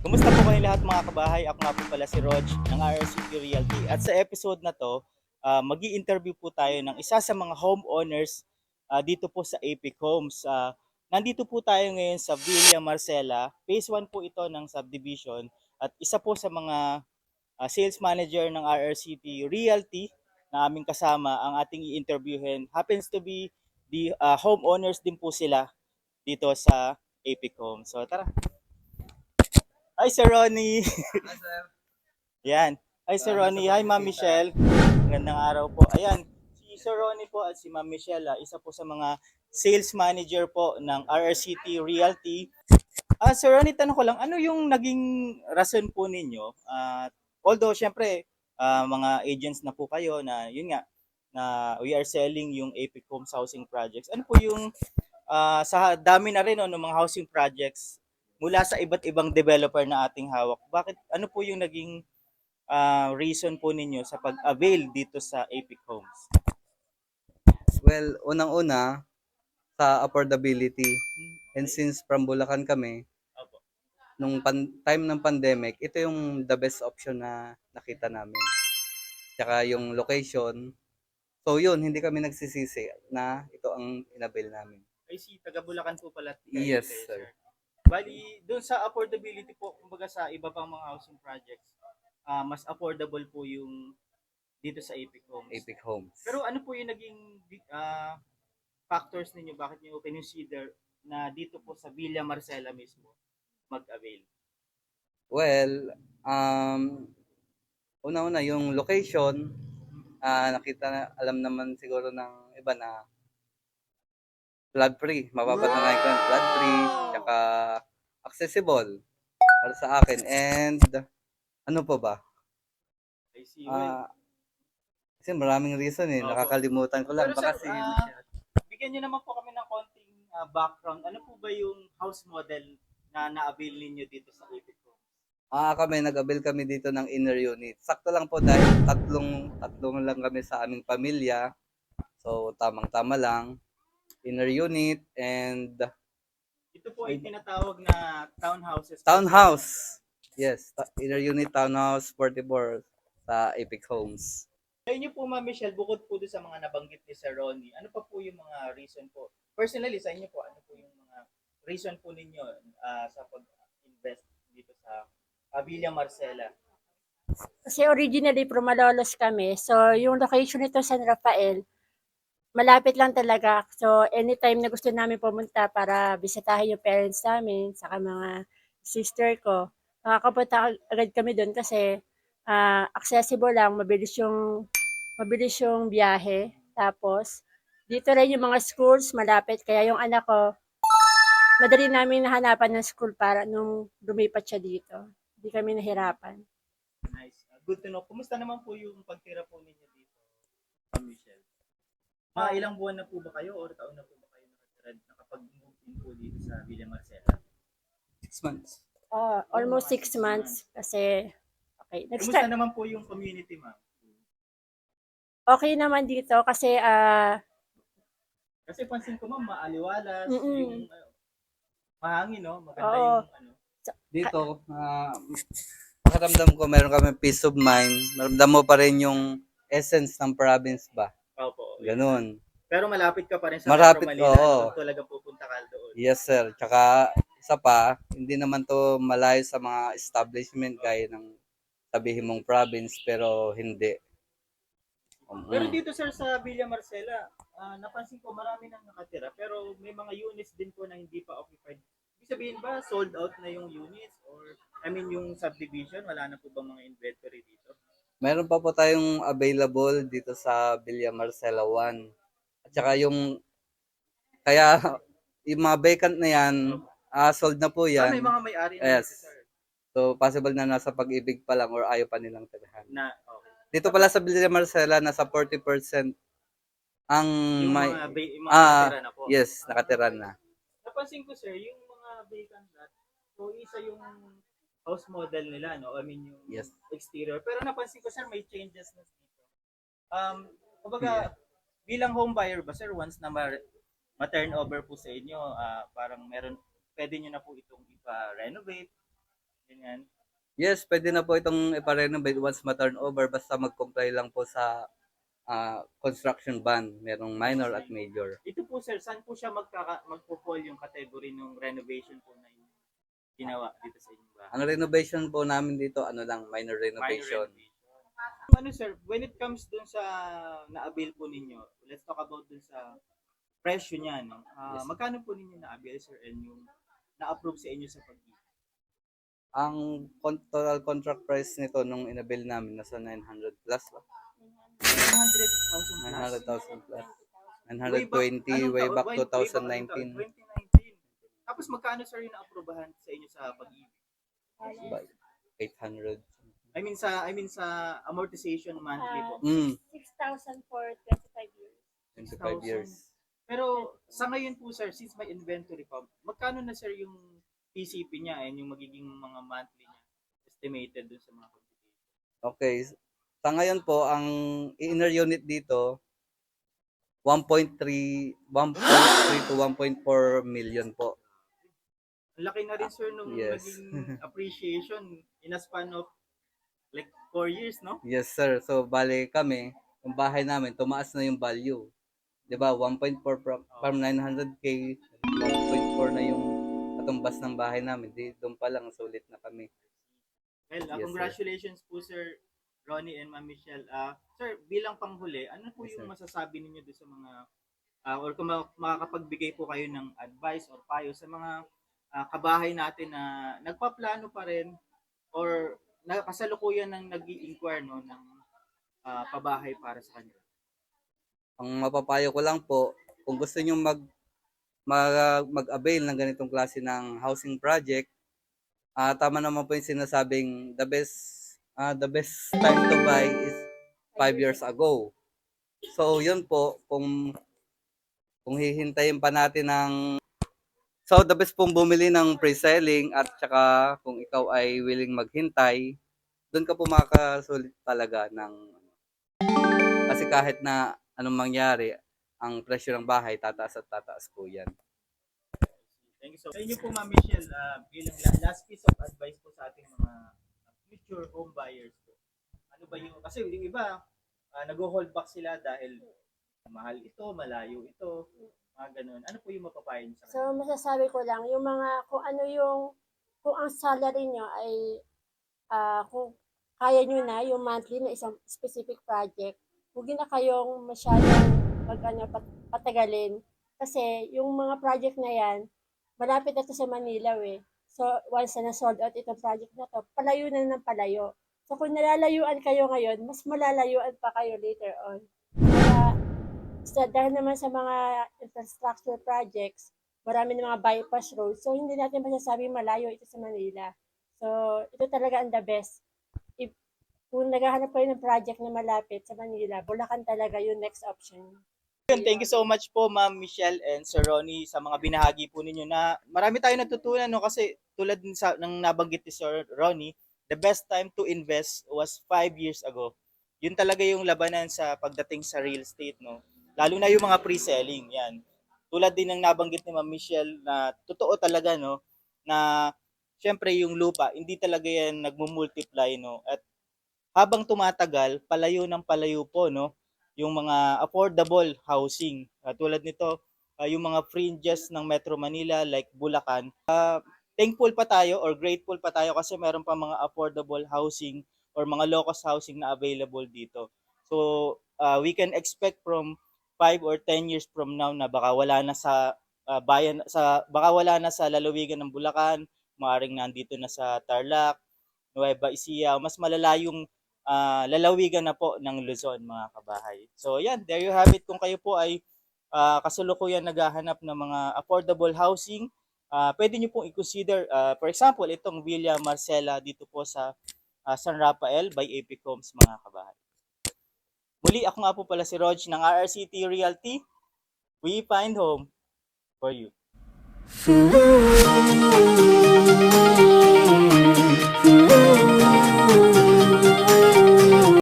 Kumusta po kayong lahat mga kabahay? Ako nga po pala si Rog ng RRCP Realty. At sa episode na to, mag interview po tayo ng isa sa mga homeowners dito po sa Epic Homes. Nandito po tayo ngayon sa Villa Marcela. Phase 1 po ito ng subdivision. At isa po sa mga sales manager ng RRCP Realty na aming kasama ang ating i-interviewin. Happens to be the homeowners din po sila dito sa Epic Homes. So tara. Hi Sir Ronnie! Hi, sir. Yan. Hi Sir Nasa Ronnie. Hi Ma'am pagkikita. Michelle. Magandang araw po. Ayan, si Sir Ronnie po at si Ma'am Michelle, isa po sa mga sales manager po ng RRCT Realty. Sir Ronnie, tanong ko lang, ano yung naging rason po ninyo? Although, syempre, mga agents na po kayo na, yun nga, na we are selling yung Epic Homes Housing Projects. Ano po yung, sa dami na rin no, ng mga housing projects mula sa iba't ibang developer na ating hawak, bakit, ano po yung naging reason po ninyo sa pag-avail dito sa Epic Homes? Well, unang-una, sa affordability. And Okay. since from Bulacan kami, Opo. nung time ng pandemic, ito yung the best option na nakita namin. Tsaka yung location. So yun, hindi kami nagsisisi na ito ang inabil namin. I see, taga Bulacan po pala Yes, kayo, sir. sir. Bali, doon sa affordability po, kumbaga sa iba pang mga housing projects, mas affordable po yung dito sa Epic Homes. Epic Homes. Pero ano po yung naging factors ninyo, bakit niyo consider na dito po sa Villa Marcela mismo mag-avail? Well, una-una yung location, nakita na, alam naman siguro ng iba na flood free. Mapapatunayan ko yung flood free, tsaka accessible para sa akin. And ano pa ba? I see, well, Ah, kasi maraming reason eh. opo. Nakakalimutan ko lang. Pero sir, Baka si bigyan niyo naman po kami ng konting background. Ano po ba yung house model na na-avail ninyo dito sa Epic Homes? kami, nag-avail kami dito ng inner unit. Sakto lang po dahil tatlong lang kami sa aming pamilya. So, tamang-tama lang. Inner unit and Ito po ay tinatawag na townhouses. townhouse. Yes, inner unit townhouse 44 sa Epic Homes. Sa inyo po, Ma'am Michelle, bukod po doon sa mga nabanggit ni Sir Ronnie, ano pa po yung mga reason po? Personally, sa inyo po, ano po yung mga reason po ninyo sa pag-invest dito sa Villa Marcela? Kasi originally from Malolos kami. So, yung location nito San Rafael, malapit lang talaga. So, anytime na gusto namin pumunta para bisitahin yung parents namin, saka mga sister ko, makakapunta agad kami doon kasi accessible lang, mabilis yung biyahe. Tapos, dito rin yung mga schools malapit. Kaya yung anak ko, madali namin nahanapan ng school para nung lumipat siya dito. Hindi kami nahirapan. Nice. Good to know. Kumusta naman po yung pagtira po ninyo dito, Ma'am Michelle? Mga ilang buwan na po ba kayo or taon na po ba kayo nakapag-move in po dito sa Villa Marcela? 6 months. Almost Mga 6 6 months months. kasi okay. Kumusta naman po yung community, ma'am? Okay naman dito kasi Kasi pansin ko, ma'am, maaliwalas, yung mm, mahangin, no? Maganda oo. yung ano. Dito, pakiramdam ko meron kami peace of mind. Maramdam mo pa rin yung essence ng province ba? Opo, yun nga. Ganun. Pero malapit ka pa rin sa Metro Marapit, Manila, no? oo. Kung talaga pupunta ka doon. Yes, sir. Tsaka, isa pa, hindi naman to malayo sa mga establishment gaya ng sabihin mong province, pero hindi. Pero Mm. dito, sir, sa Villa Marcela, napansin ko marami nang nakatira, pero may mga units din po na hindi pa occupied. Ibig sabihin ba, sold out na yung units? Or, I mean, yung subdivision, wala na po ba mga inventory dito? Meron pa po tayong available dito sa Villa Marcela 1. At saka kaya yung mga vacant na yan, Opo. sold na po May yan. mga may-ari na Yes. dito, sir. So, possible na nasa pag-ibig pa lang or ayaw pa nilang tirahan. Okay. Dito pala sa Villa Marcela, nasa 40% ang Yung may, yung mga nakatira na po. yes, nakatira na. Napansin ko, sir, yung mga vacant lot, so isa yung house model nila, no? I mean, yung Yes. exterior. Pero napansin ko, sir, may changes na dito. Yeah. Kumbaga, bilang home buyer ba, sir, once na ma-turn over po sa inyo, parang pwede nyo na po itong ipa-renovate, Ganyan. Yes, pwede na po itong ipa-renovate once ma-turnover basta mag-comply lang po sa construction ban. Merong minor at major. Ito po sir, saan po siya magpo-fall yung category ng renovation po na ginawa dito sa inyong bahay? Ang renovation po namin dito, ano lang, minor Minor renovation. renovation. Ano sir, when it comes dun sa na-avail po ninyo, let's talk about dun sa presyo niya, no? Yes. Magkano po ninyo na-avail sir and yung na-approve sa inyo sa pag-ibig? Ang total contract price nito nung inabil namin nasa 900 plus ba? 900,000 plus. 900,000 plus. 920 way back 2019. 2019. Tapos magkano sir yung na-approvehan sa inyo sa pag-ibig? Ba- 800. I mean sa amortization monthly po. 6,000 for 25 years. 25 years. Pero sa ngayon po sir, since may inventory pa, magkano na sir yung PCP niya and yung magiging mga monthly niya estimated dun sa mga computation? Okay. Sa ngayon po, ang inner unit dito, 1.3 to 1.4 million po. Ang laki na rin sir nung Yes. naging appreciation in a span of like 4 years, no? Yes, sir. So, bale kami, yung bahay namin, tumaas na yung value. 'Di ba? 1.4 from 900K, 1.4 na yung katumbas ng bahay namin. Doon pa lang, sulit na kami. Well, Yes, sir. congratulations po sir Ronnie and Ma'am Michelle. Sir, bilang panghuli, ano po Yes, yung sir. masasabi ninyo doon sa mga or kung makakapagbigay po kayo ng advice or payo sa mga kabahay natin na nagpaplano pa rin or kasalukuyan ng nag-i-inquire no ng pabahay para sa kanila? Ang mapapayo ko lang po, kung gusto niyo mag-avail ng ganitong klase ng housing project, tama naman po yung sinasabing the best time to buy is 5 years ago. So, yun po, kung hihintayin pa natin So, the best pong bumili ng pre-selling at saka kung ikaw ay willing maghintay, doon ka po makakasulit talaga kasi kahit na anong mangyari, ang presyo ng bahay tataas at tataas po yan. Thank you so much. Sa inyo po Ma'am Michelle, bilang last piece of advice po sa ating mga future home buyers po. Ano ba yung, kasi yung iba, nag-hold back sila dahil mahal ito, malayo ito, mga ganun. Ano po yung mapapayo niyo sa So, kanila? masasabi ko lang, yung mga, kung ang salary nyo ay, kung kaya nyo na yung monthly na isang specific project, huwag na kayong masyadong patagalin. Kasi yung mga project na yan, malapit na to sa Manila So, once na sold out itong project na to, palayo na ng palayo. So, kung nalalayuan kayo ngayon, mas malalayuan pa kayo later on. Kaya, dahil naman sa mga infrastructure projects, marami ng mga bypass roads. So, hindi natin masasabi malayo ito sa Manila. So, ito talaga ang the best. Kung naghahanap kayo ng project na malapit sa Manila, Bulacan talaga yung next option. Thank you so much po Ma'am Michelle and Sir Ronnie sa mga binahagi po ninyo na marami tayong natutunan no kasi tulad din ng nabanggit ni Sir Ronnie, the best time to invest was 5 years ago. Yun talaga yung labanan sa pagdating sa real estate no. Lalo na yung mga pre-selling yan. Tulad din ng nabanggit ni Ma'am Michelle na totoo talaga no na syempre yung lupa hindi talaga yan nagmumultiply no at habang tumatagal palayo ng palayo po no yung mga affordable housing. Tulad nito, yung mga fringes ng Metro Manila like Bulacan. Thankful pa tayo or grateful pa tayo kasi meron pa mga affordable housing or mga low-cost housing na available dito. So, we can expect from 5 or 10 years from now na baka wala na sa baka wala na sa lalawigan ng Bulacan, maaring nandito na sa Tarlac, Nueva Ecija, mas malalayong lalawigan na po ng Luzon mga kabahay. So yan, there you have it. Kung kayo po ay kasalukuyan naghahanap ng mga affordable housing, pwede nyo pong i-consider, for example, itong Villa Marcela dito po sa San Rafael by AP Homes mga kabahay. Muli, ako nga po pala si Rog ng RRCT Realty. We find home for you.